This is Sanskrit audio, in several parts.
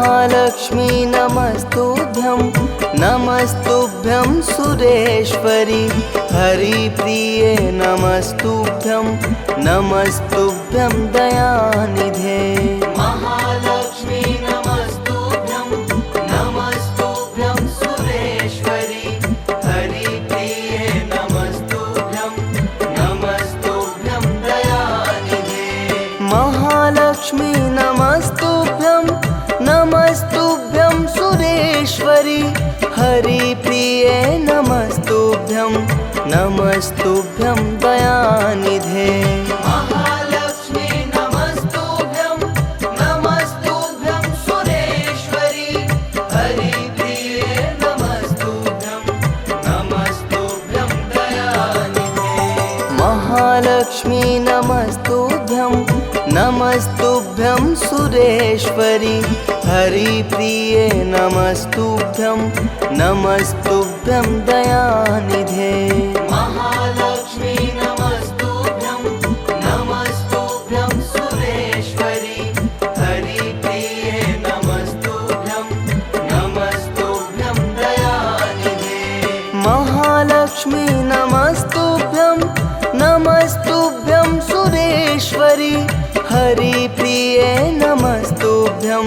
महालक्ष्मी नमस्तुभ्यं नमस्तुभ्यं सुरेश्वरी हरिप्रिये नमस्तुभ्यं नमस्तुभ्यं दयानिधे। महालक्ष्मी नमस्तुभ्यं नमस्तुभ्यं सुरेश्वरी हरिप्रिये नमस्तुभ्यं नमस्तुभ्यं दयानिधे। महालक्ष्मी नमस्तुभ्यं नमस्तुभ्यं सुरेश्वरी हरिप्रिये नमस्तुभ्यं नमस्तुभ्यं दयानिधे। महालक्ष्मी नमस्तुभ्यं नमस्तुभ्यं सुरेश्वरी हरिप्रिये नमस्तुभ्यं नमस्तुभ्यं दयानिधे। महालक्ष्मी नमस्तुभ्यं नमस्तुभ्यं सुरेश्वरी हरिप्रिये नमस्तुभ्यं नमस्तुभ्यं दयानिधे। महालक्ष्मी नमस्तुभ्यं नमस्तुभ्यं सुरेश्वरी हरिप्रिये नमस्तुभ्यं नमस्तुभ्यं दयानिधे। महालक्ष्मी नमस्तुभ्यं नमस्तुभ्यं सुरेश्वरी हरिप्रिये नमस्तुभ्यं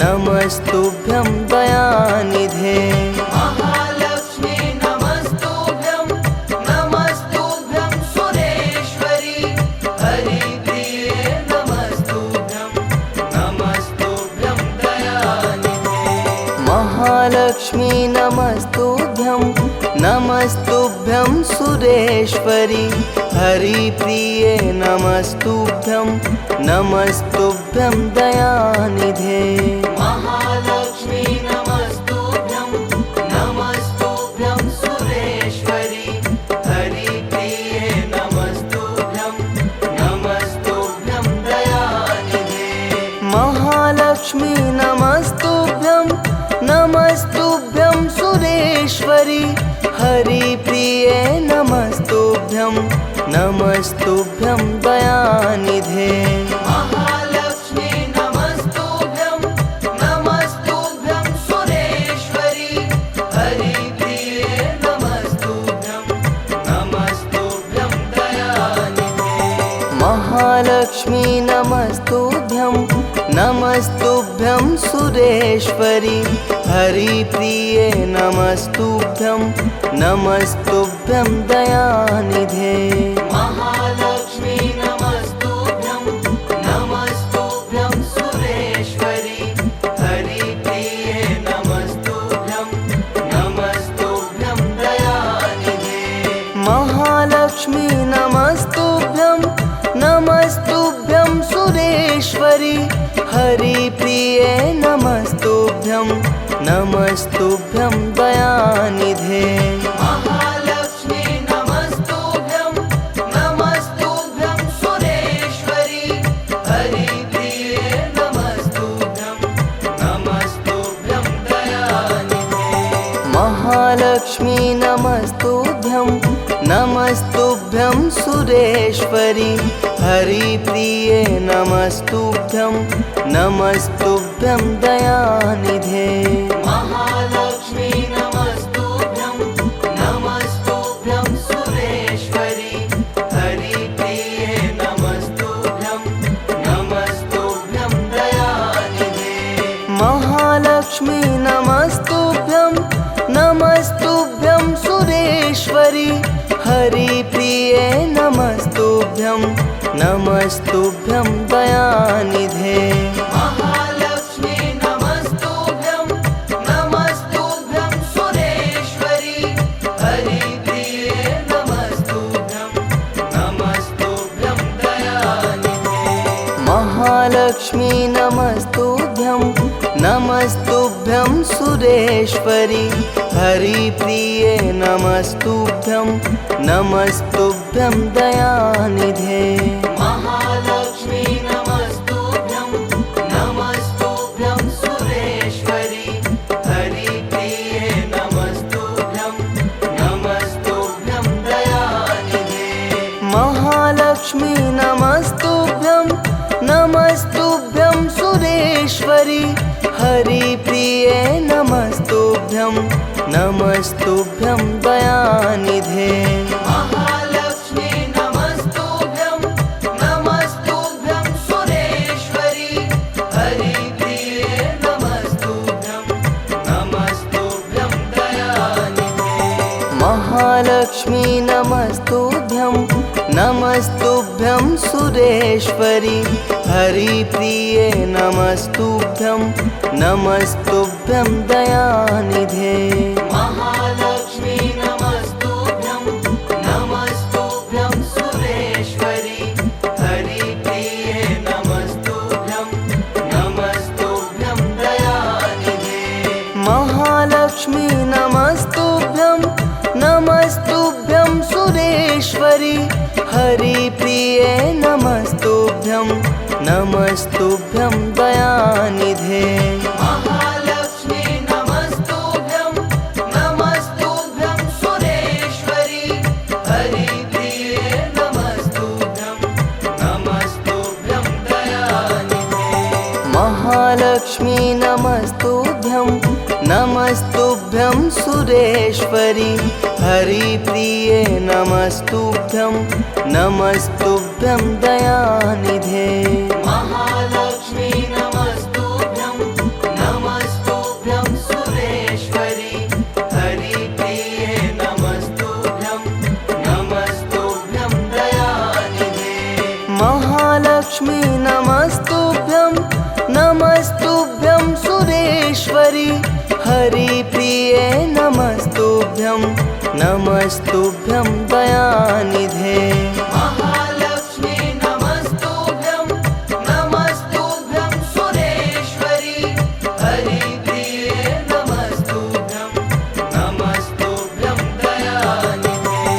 नमस्तुभ्यं दयानिधे। महालक्ष्मी नमस्तुभ्यं नमस्तुभ्यं सुरेश्वरी हरिप्रिये नमस्तुभ्यं नमस्तुभ्यं दयानिधे। महालक्ष्मी नमस्तुभ्यं नमस्तुभ्यं सुरेश्वरी हरिप्रिये नमस्तुभ्यं नमस्तुभ्यं दयानिधे। महालक्ष्मी नमस्तुभ्यं नमस्तुभ्यं सुरेश्वरी हरिप्रिये नमस्तुभ्यं नमस्तुभ्यं दयानिधे। महालक्ष्मी नमस्तुभ्यं नमस्तुभ्यं सुरेश्वरी हरिप्रिये नमस्तुभ्यं नमस्तुभ्यं दयानिधे। महालक्ष्मी नमस्तुभ्यं नमस्तुभ्यं सुरेश्वरी हरिप्रिये नमस्तुभ्यं नमस्तुभ्यं दयानिधे। महालक्ष्मी नमस्तुभ्यं नमस्तुभ्यं सुरेश्वरी हरिप्रिये नमस्तुभ्यं नमस्तुभ्यं दयानिधे। महालक्ष्मी नमस्तुभ्यं नमस्तुभ्यं सुरेश्वरी हरिप्रिये नमस्तुभ्यं नमस्तुभ्यं दयानिधे। महालक्ष्मी नमस्तुभ्यं नमस्तुभ्यं सुरेश्वरी हरिप्रिये नमस्तुभ्यं नमस्तुभ्यं दयानिधे। महालक्ष्मी नमस्तुभ्यं नमस्तुभ्यं सुरेश्वरी हरिप्रिये नमस्तुभ्यं नमस्तुभ्यं दयानिधे। महालक्ष्मी नमस्तुभ्यं नमस्तुभ्यं सुरेश्वरी हरिप्रिये नमस्तुभ्यं नमस्तुभ्यं दयानिधे। महालक्ष्मी नमस्तुभ्यं नमस्तुभ्यं सुरेश्वरी हरिप्रिये नमस्तुभ्यं नमस्तुभ्यं दयानिधे। महालक्ष्मी नमस्तुभ्यं नमस्तुभ्यं सुरेश्वरी हरिप्रिये नमस्तुभ्यं नमस्तुभ्यं दयानिधे। महालक्ष्मी नमस्तुभ्यं नमस्तुभ्यं सुरेश्वरी हरिप्रिये नमस्तुभ्यं नमस्तुभ्यं दयानिधे। महालक्ष्मी नमस्तुभ्यं नमस्तुभ्यं सुरेश्वरी हरिप्रिये नमस्तुभ्यं नमस्तुभ्यं दयानिधे। महालक्ष्मी नमस्तुभ्यं नमस्तुभ्यं सुरेश्वरी हरिप्रिये नमस्तुभ्यं नमस्तुभ्यं दयानिधे। महालक्ष्मी नमस्तुभ्यं नमस्तुभ्यं सुरेश्वरी हरिप्रिये नमस्तुभ्यं नमस्तुभ्यं दयानिधे। महालक्ष्मी नमस्तुभ्यं नमस्तुभ्यं सुरेश्वरी हरिप्रिये नमस्तुभ्यं नमस्तुभ्यं दयानिधे। महालक्ष्मी नमस्तुभ्यं नमस्तुभ्यं सुरेश्वरी हरिप्रिये नमस्तुभ्यं नमस्तुभ्यं दयानिधे। महालक्ष्मी नमस्तुभ्यं नमस्तुभ्यं सुरेश्वरी हरिप्रिये नमस्तुभ्यं नमस्तुभ्यं दयानिधे। महालक्ष्मी नमस्तुभ्यं नमस्तुभ्यं सुरेश्वरी हरिप्रिये नमस्तुभ्यं नमस्तुभ्यं दयानिधे। महालक्ष्मी नमस्तुभ्यं नमस्तुभ्यं सुरेश्वरी हरिप्रिये नमस्तुभ्यं नमस्तुभ्यं दयानिधे। महालक्ष्मी नमस्तुभ्यं नमस्तुभ्यं सुरेश्वरी हरिप्रिये नमस्तुभ्यं नमस्तुभ्यं दयानिधे। महालक्ष्मी नमस्तुभ्यं नमस्तुभ्यं सुरेश्वरी हरिप्रिये नमस्तुभ्यं नमस्तुभ्यं दयानिधे। महालक्ष्मी नमस्तुभ्यं नमस्तुभ्यं सुरेश्वरी हरिप्रिये नमस्तुभ्यं नमस्तुभ्यं दयानिधे। महालक्ष्मी नमस्तुभ्यं नमस्तुभ्यं सुरेश्वरी हरिप्रिये नमस्तुभ्यं नमस्तुभ्यं दयानिधे।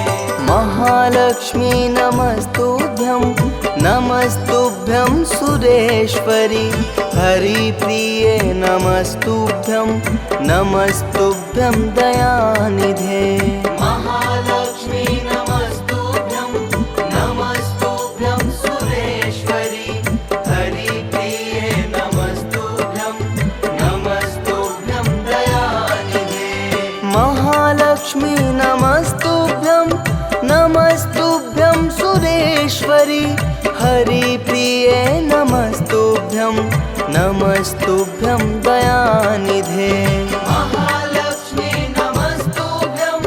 महालक्ष्मी नमस्तुभ्यं नमस्तुभ्यं सुरेश्वरी हरिप्रिये नमस्तुभ्यं नमस्तुभ्यं दयानिधे। महालक्ष्मी नमस्तुभ्यं नमस्तुभ्यं सुरेश्वरी हरिप्रिये नमस्तुभ्यं नमस्तुभ्यं दयानिधे। महालक्ष्मी नमस्तुभ्यं नमस्तुभ्यं सुरेश्वरी हरिप्रिये नमस्तुभ्यं नमस्तुभ्यं दयानिधे। महालक्ष्मी नमस्तुभ्यं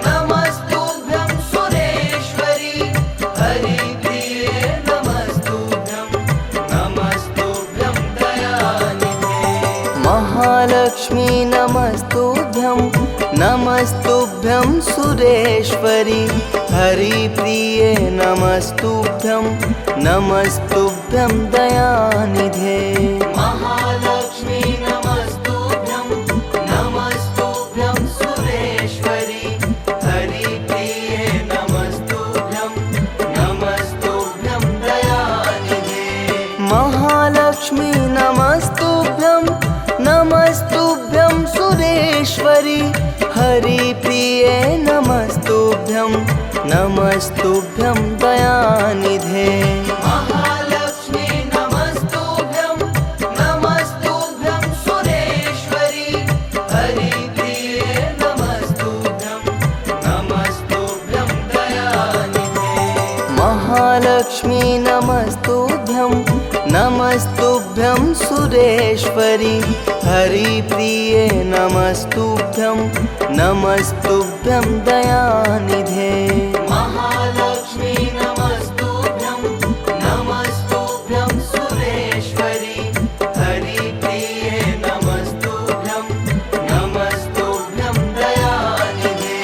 नमस्तुभ्यं सुरेश्वरी हरिप्रिये नमस्तुभ्यं नमस्तुभ्यं दयानिधे। महालक्ष्मी नमस्तुभ्यं नमस्तुभ्यं सुरेश्वरी हरिप्रिये नमस्तुभ्यं नमस्तुभ्यं दयानिधे। महालक्ष्मी नमस्तुभ्यं नमस्तुभ्यं सुरेश्वरी हरिप्रिये नमस्तुभ्यं नमस्तुभ्यं दयानिधे। महालक्ष्मी नमस्तुभ्यं नमस्तुभ्यं सुरेश्वरी हरिप्रिये नमस्तुभ्यं नमस्तुभ्यं दयानिधे। महालक्ष्मी नमस्तुभ्यं नमस्तुभ्यं सुरेश्वरी हरिप्रिये नमस्तुभ्यं नमस्तुभ्यं दयानिधे। महालक्ष्मी नमस्तुभ्यं नमस्तुभ्यं सुरेश्वरी हरिप्रिये नमस्तुभ्यं नमस्तुभ्यं दयानिधे। महालक्ष्मी नमस्तुभ्यं नमस्तुभ्यं सुरेश्वरी हरिप्रिये नमस्तुभ्यं नमस्तुभ्यं दयानिधे।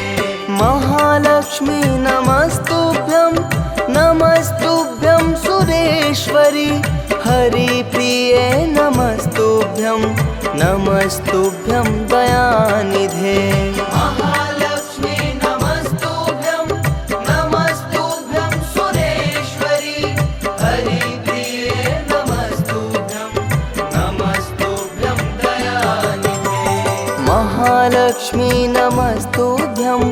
महालक्ष्मी नमस्तुभ्यं नमस्तुभ्यं सुरेश्वरी हरिप्रिये नमस्तुभ्यं नमस्तुभ्यं दयानिधे। महालक्ष्मी नमस्तुभ्यं नमस्तुभ्यं सुरेश्वरी हरिप्रिये नमस्तुभ्यं नमस्तुभ्यं दयानिधे। महालक्ष्मी नमस्तुभ्यं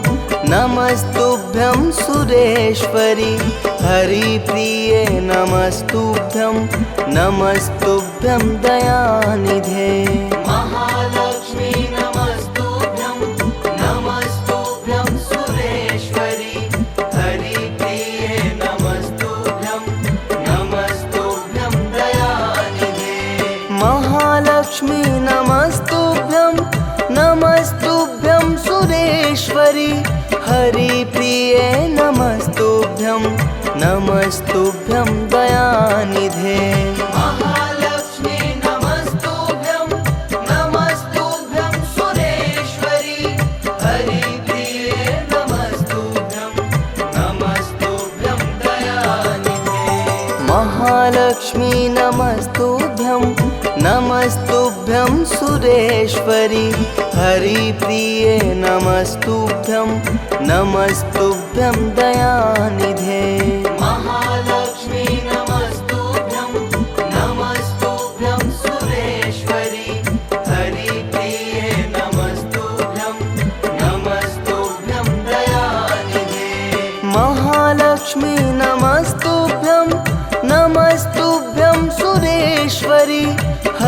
नमस्तुभ्यं सुरेश्वरी हरिप्रिये नमस्तुभ्यं नमस्तुभ्यं दयानिधे महालक्ष्मी नमस्तुभ्यं नमस्तुभ्यं सुरेश्वरी हरिप्रिये नमस्तुभ्यं नमस्तुभ्यं दयानिधे महालक्ष्मी नमस्तुभ्यं नमस्तुभ्यं सुरेश्वरी हरिप्रिये नमस्तुभ्यं नमस्तुभ्यं दयानिधे महालक्ष्मी नमस्तुभ्यं नमस्तुभ्यं सुरेश्वरी हरिप्रिये नमस्तुभ्यं नमस्तुभ्यं दयानिधे महालक्ष्मी नमस्तुभ्यं नमस्तुभ्यं सुरेश्वरी हरिप्रिये नमस्तुभ्यं नमस्तुभ्यं दयानिधे महालक्ष्मी नमस्तुभ्यं नमस्तुभ्यं सुरेश्वरी हरिप्रिये नमस्तुभ्यं नमस्तुभ्यं दयानिधे महालक्ष्मी नमस्तुभ्यं नमस्तुभ्यं सुरेश्वरी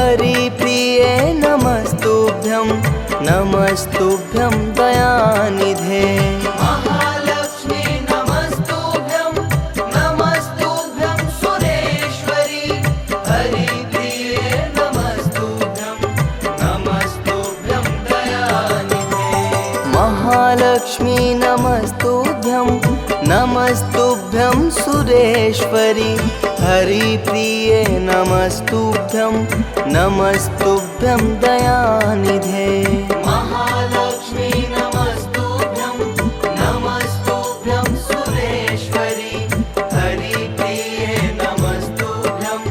हरिप्रिये नमस्तुभ्यं नमस्तुभ्यं दयानिधे महालक्ष्मी नमस्तुभ्यं नमस्तुभ्यं सुरेश्वरी हरिप्रिये नमस्तुभ्यं नमस्तुभ्यं दयानिधे महालक्ष्मी नमस्तुभ्यं नमस्तुभ्यं सुरेश्वरी हरिप्रिये नमस्तुभ्यं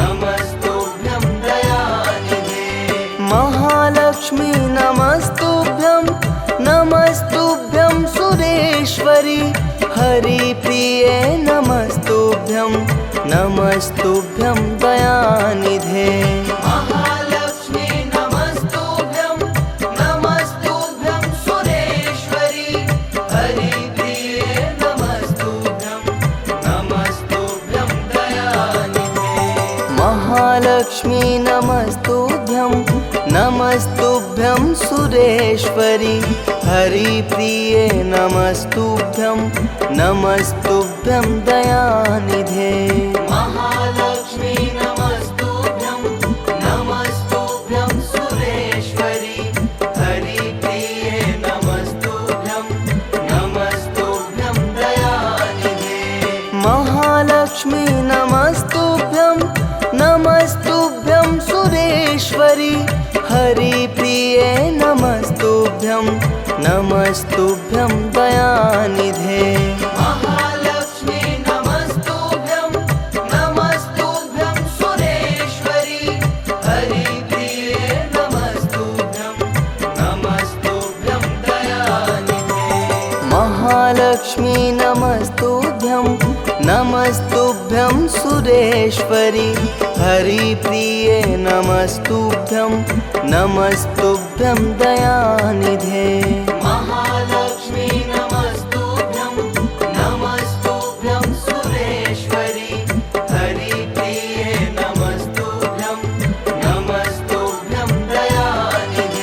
नमस्तुभ्यं दयानिधे महालक्ष्मी नमस्तुभ्यं नमस्तुभ्यं सुरेश्वरी हरिप्रिये नमस्तुभ्यं नमस्तुभ्यं दयानिधे महालक्ष्मी नमस्तुभ्यं नमस्तुभ्यं सुरेश्वरी हरिप्रिये नमस्तुभ्यं नमस्तुभ्यं दयानिधे महालक्ष्मी नमस्तुभ्यं नमस्तुभ्यं सुरेश्वरी हरिप्रिये नमस्तुभ्यं नमस्तुभ्यं दयानिधे महालक्ष्मी नमस्तुभ्यं नमस्तुभ्यं सुरेश्वरी हरिप्रिये नमस्तुभ्यं नमस्तुभ्यं दयानिधे महालक्ष्मी नमस्तुभ्यं नमस्तुभ्यं सुरेश्वरी हरिप्रिये नमस्तुभ्यं नमस्तुभ्यं दयानिधे महालक्ष्मी नमस्तुभ्यं नमस्तुभ्यं सुरेश्वरी हरिप्रिये नमस्तुभ्यं नमस्तुभ्यं दयानिधे महालक्ष्मी नमस्तुभ्यं नमस्तुभ्यं सुरेश्वरी हरिप्रिये नमस्तुभ्यं नमस्तुभ्यं दयानिधे महालक्ष्मी नमस्तुभ्यं नमस्तुभ्यं सुरेश्वरी हरिप्रिये नमस्तुभ्यं नमस्तुभ्यं दयानिधे महालक्ष्मी नमस्तुभ्यं नमस्तुभ्यं सुरेश्वरी हरिप्रिये नमस्तुभ्यं नमस्तुभ्यं दयानिधे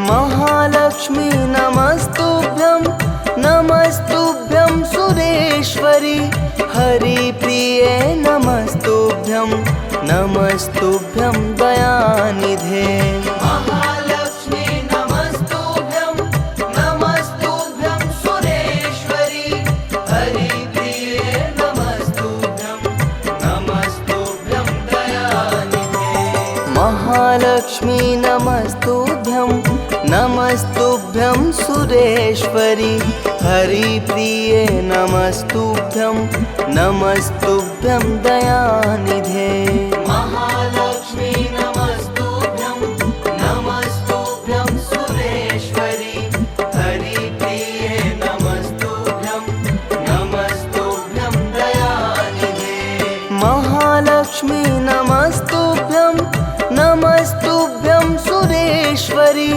महालक्ष्मी नमस्तुभ्यं नमस्तुभ्यं सुरेश्वरी हरिप्रिये नमस्तुभ्यं नमस्तुभ्यं दयानिधे महालक्ष्मी नमस्तुभ्यं नमस्तुभ्यं सुरेश्वरी हरिप्रिये नमस्तुभ्यं नमस्तुभ्यं दयानिधे महालक्ष्मी नमस्तुभ्यं नमस्तुभ्यं सुरेश्वरी हरिप्रिये नमस्तुभ्यं नमस्तुभ्यं दयानिधे महालक्ष्मी नमस्तुभ्यं नमस्तुभ्यं सुरेश्वरी हरिप्रिये नमस्तुभ्यं नमस्तुभ्यं दयानिधे महालक्ष्मी नमस्तुभ्यं नमस्तुभ्यं सुरेश्वरी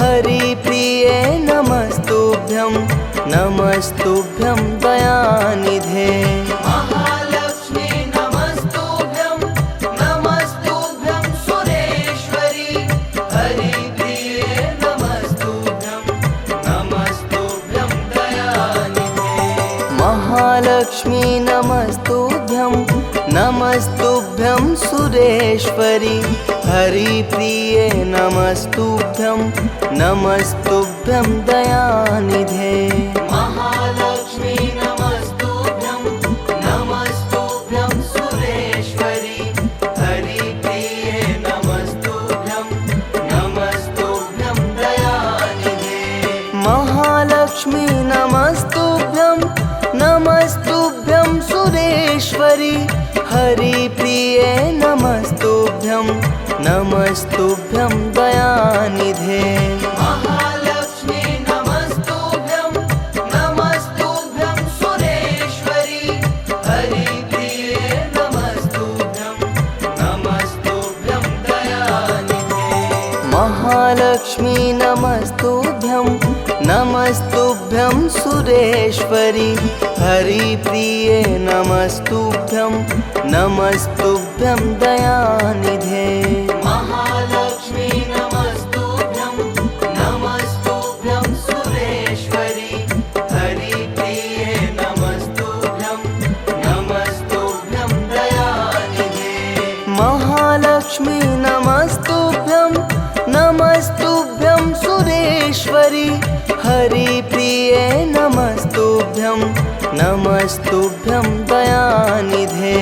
हरिप्रिये नमस्तुभ्यं नमस्तुभ्यं दयानिधे। महालक्ष्मी नमस्तुभ्यं नमस्तुभ्यं सुरेश्वरी हरिप्रिये नमस्तुभ्यं नमस्तुभ्यं दयानिधे। महालक्ष्मी नमस्तुभ्यं नमस्तुभ्यं सुरेश्वरी हरिप्रिये नमस्तुभ्यं नमस्तुभ्यं दयानिधे। महालक्ष्मी नमस्तुभ्यं नमस्तुभ्यं सुरेश्वरी हरिप्रिये नमस्तुभ्यं नमस्तुभ्यं दयानिधे। महालक्ष्मी नमस्तुभ्यं नमस्तुभ्यं सुरेश्वरी हरिप्रिये नमस्तुभ्यं नमस्तुभ्यं दयानिधे। महालक्ष्मी नमस्तुभ्यं नमस्तुभ्यं सुरेश्वरी हरिप्रिये नमस्तुभ्यं नमस्तुभ्यं दयानिधे। महालक्ष्मी नमस्तुभ्यं नमस्तुभ्यं सुरेश्वरी हरिप्रिये नमस्तुभ्यं नमस्तुभ्यं दयानिधे। महालक्ष्मी नमस्तुभ्यं नमस्तुभ्यं सुरेश्वरी हरिप्रिये नमस्तुभ्यं नमस्तुभ्यं दयानिधे। महालक्ष्मी नमस्तुभ्यं नमस्तुभ्यं सुरेश्वरी हरिप्रिये नमस्तुभ्यं नमस्तुभ्यं दयानिधे।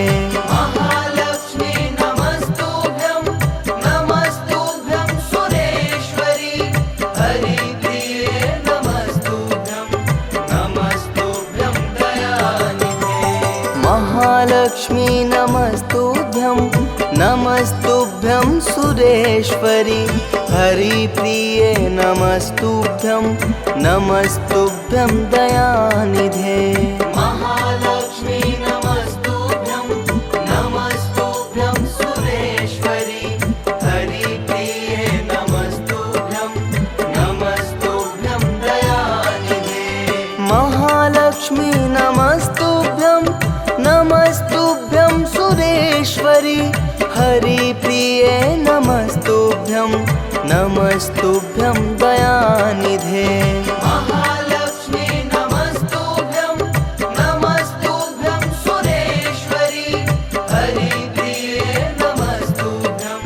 महालक्ष्मी नमस्तुभ्यं नमस्तुभ्यं सुरेश्वरी हरिप्रिये नमस्तुभ्यं नमस्तुभ्यं दयानिधे। महालक्ष्मी नमस्तुभ्यं नमस्तुभ्यं सुरेश्वरी हरिप्रिये नमस्तुभ्यं नमस्तुभ्यं दयानिधे। महालक्ष्मी नमस्तुभ्यं नमस्तुभ्यं सुरेश्वरी हरिप्रिये नमस्तुभ्यं नमस्तुभ्यं दयानिधे। महालक्ष्मी नमस्तुभ्यं नमस्तुभ्यं सुरेश्वरी हरिप्रिये नमस्तुभ्यं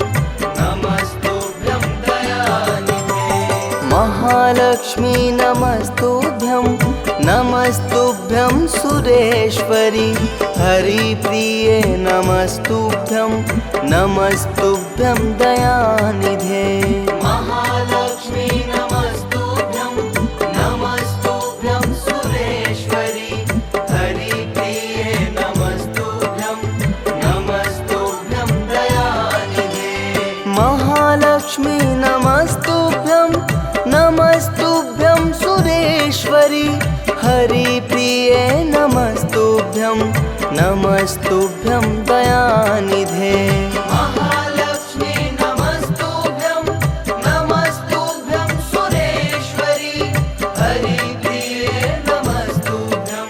नमस्तुभ्यं दयानिधे। महालक्ष्मी नमस्तुभ्यं नमस्तुभ्यं सुरेश्वरी हरिप्रिये नमस्तुभ्यं नमस्तुभ्यं दयानिधे। महालक्ष्मी नमस्तुभ्यं नमस्तुभ्यं सुरेश्वरी हरिप्रिये नमस्तुभ्यं नमस्तुभ्यं दयानिधे। महालक्ष्मी नमस्तुभ्यं नमस्तुभ्यं सुरेश्वरी हरिप्रिये नमस्तुभ्यं नमस्तुभ्यं दयानिधे। महालक्ष्मी नमस्तुभ्यं नमस्तुभ्यं सुरेश्वरी हरिप्रिये नमस्तुभ्यं नमस्तुभ्यं दयानिधे। महालक्ष्मी नमस्तुभ्यं नमस्तुभ्यं सुरेश्वरी हरिप्रिये नमस्तुभ्यं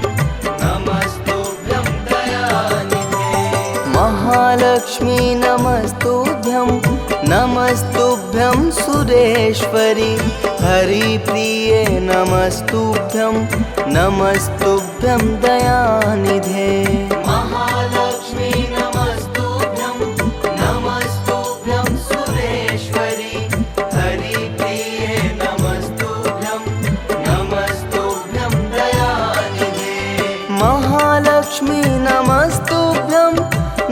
नमस्तुभ्यं दयानिधे। महालक्ष्मी नमस्तुभ्यं नमस्तुभ्यं सुरेश्वरी हरिप्रिये नमस्तुभ्यं नमस्तुभ्यं दयानिधे। महालक्ष्मी नमस्तुभ्यं नमस्तुभ्यं सुरेश्वरी हरिप्रिये नमस्तुभ्यं नमस्तुभ्यं दयानिधे। महालक्ष्मी नमस्तुभ्यं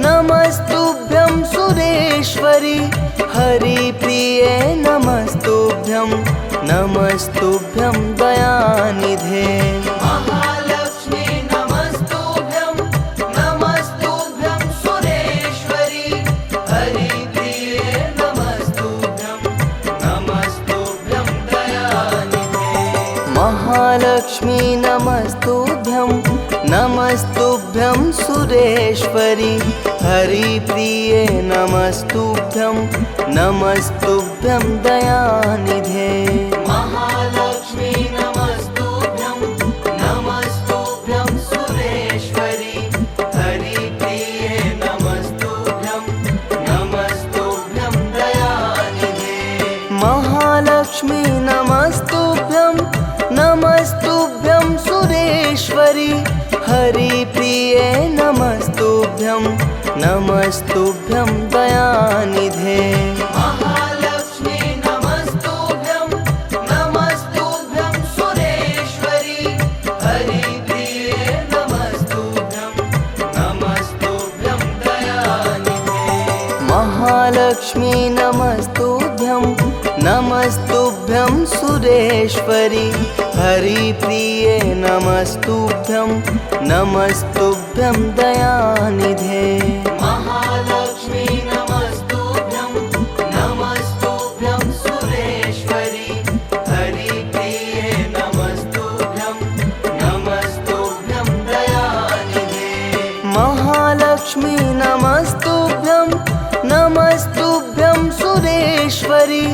नमस्तुभ्यं सुरेश्वरी हरिप्रिये नमस्तुभ्यं नमस्तुभ्यं दयानिधे। महालक्ष्मी नमस्तुभ्यं नमस्तुभ्यं सुरेश्वरी हरिप्रिये नमस्तुभ्यं नमस्तुभ्यं दयानिधे। महालक्ष्मी नमस्तुभ्यं नमस्तुभ्यं सुरेश्वरी हरिप्रिये नमस्तुभ्यं नमस्तुभ्यं दयानिधे। महालक्ष्मी नमस्तुभ्यं नमस्तुभ्यं सुरेश्वरी हरिप्रिये नमस्तुभ्यं नमस्तुभ्यं दयानिधे महालक्ष्मी नमस्तुभ्यं नमस्तुभ्यं सुरेश्वरी हरिप्रिये नमस्तुभ्यं नमस्तुभ्यं दयानिधे महालक्ष्मी नमस्तुभ्यं नमस्तुभ्यं सुरेश्वरी हरिप्रिये नमस्तुभ्यं नमस्तुभ्यं दयानिधे महालक्ष्मी नमस्तुभ्यं नमस्तुभ्यं सुरेश्वरी हरिप्रिये नमस्तुभ्यं नमस्तुभ्यं दयानिधे महालक्ष्मी नमस्तुभ्यं नमस्तुभ्यं सुरेश्वरी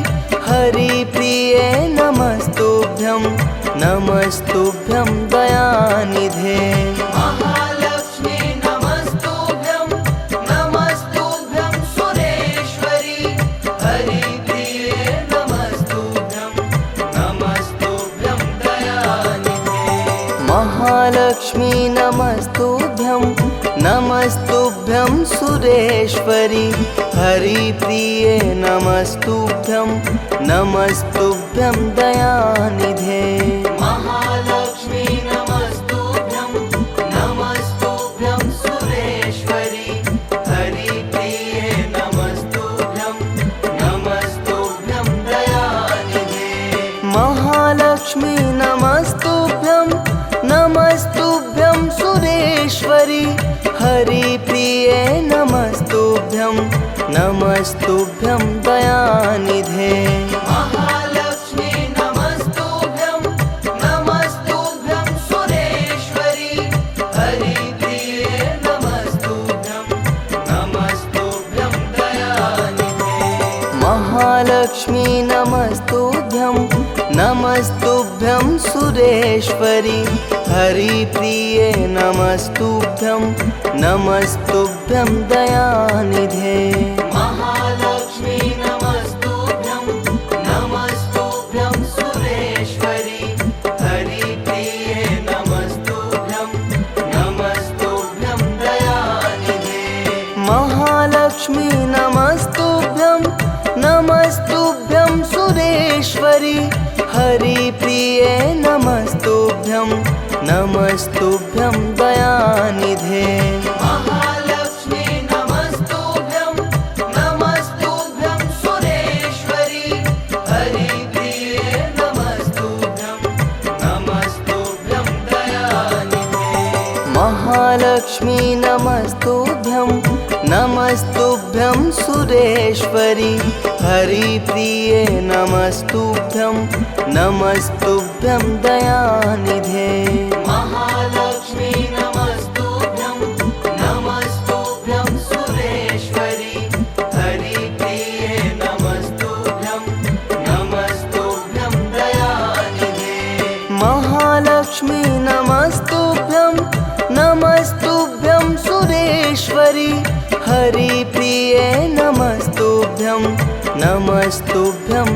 हरिप्रिये नमस्तुभ्यं नमस्तुभ्यं दयानिधे महालक्ष्मी नमस्तुभ्यं नमस्तुभ्यं सुरेश्वरी हरिप्रिये नमस्तुभ्यं नमस्तुभ्यं दयानिधे महालक्ष्मी नमस्तुभ्यं नमस्तुभ्यं सुरेश्वरी हरिप्रिये नमस्तुभ्यं नमस्तुभ्यं दयानिधे महालक्ष्मी नमस्तुभ्यं नमस्तुभ्यं सुरेश्वरी हरिप्रिये नमस्तुभ्यं नमस्तुभ्यं दयानिधे महालक्ष्मी नमस्तुभ्यं नमस्तुभ्यं सुरेश्वरी हरिप्रिये नमस्तुभ्यं नमस्तुभ्यं दयानिधे महालक्ष्मी नमस्तुभ्यं नमस्तुभ्यं सुरेश्वरी हरिप्रिये नमस्तुभ्यं नमस्तुभ्यं दयानिधे महालक्ष्मी नमस्तुभ्यं नमस्तुभ्यं सुरेश्वरी हरिप्रिये नमस्तुभ्यं नमस्तुभ्यं दयानिधे महालक्ष्मी नमस्तुभ्यं नमस्तुभ्यं सुरेश्वरी हरिप्रिये नमस्तुभ्यं नमस्तुभ्यं दयानिधे महालक्ष्मी नमस्तुभ्यं नमस्तुभ्यं सुरेश्वरी हरिप्रिये नमस्तुभ्यं नमस्तुभ्यं दयानिधे महालक्ष्मी नमस्तुभ्यं नमस्तुभ्यं सुरेश्वरी हरिप्रिये नमस्तुभ्यं नमस्तुभ्यं दयानिधे महालक्ष्मी नमस्तुभ्यं नमस्तुभ्यं सुरेश्वरी हरिप्रिये नमस्तुभ्यं नमस्तुभ्यं दयानिधे महालक्ष्मी नमस्तुभ्यं नमस्तुभ्यं सुरेश्वरी हरिप्रिये नमस्तुभ्यं नमस्तुभ्यं दयानिधे महालक्ष्मी नमस्तुभ्यं नमस्तुभ्यं सुरेश्वरी हरिप्रिये नमस्तुभ्यं नमस्तुभ्यं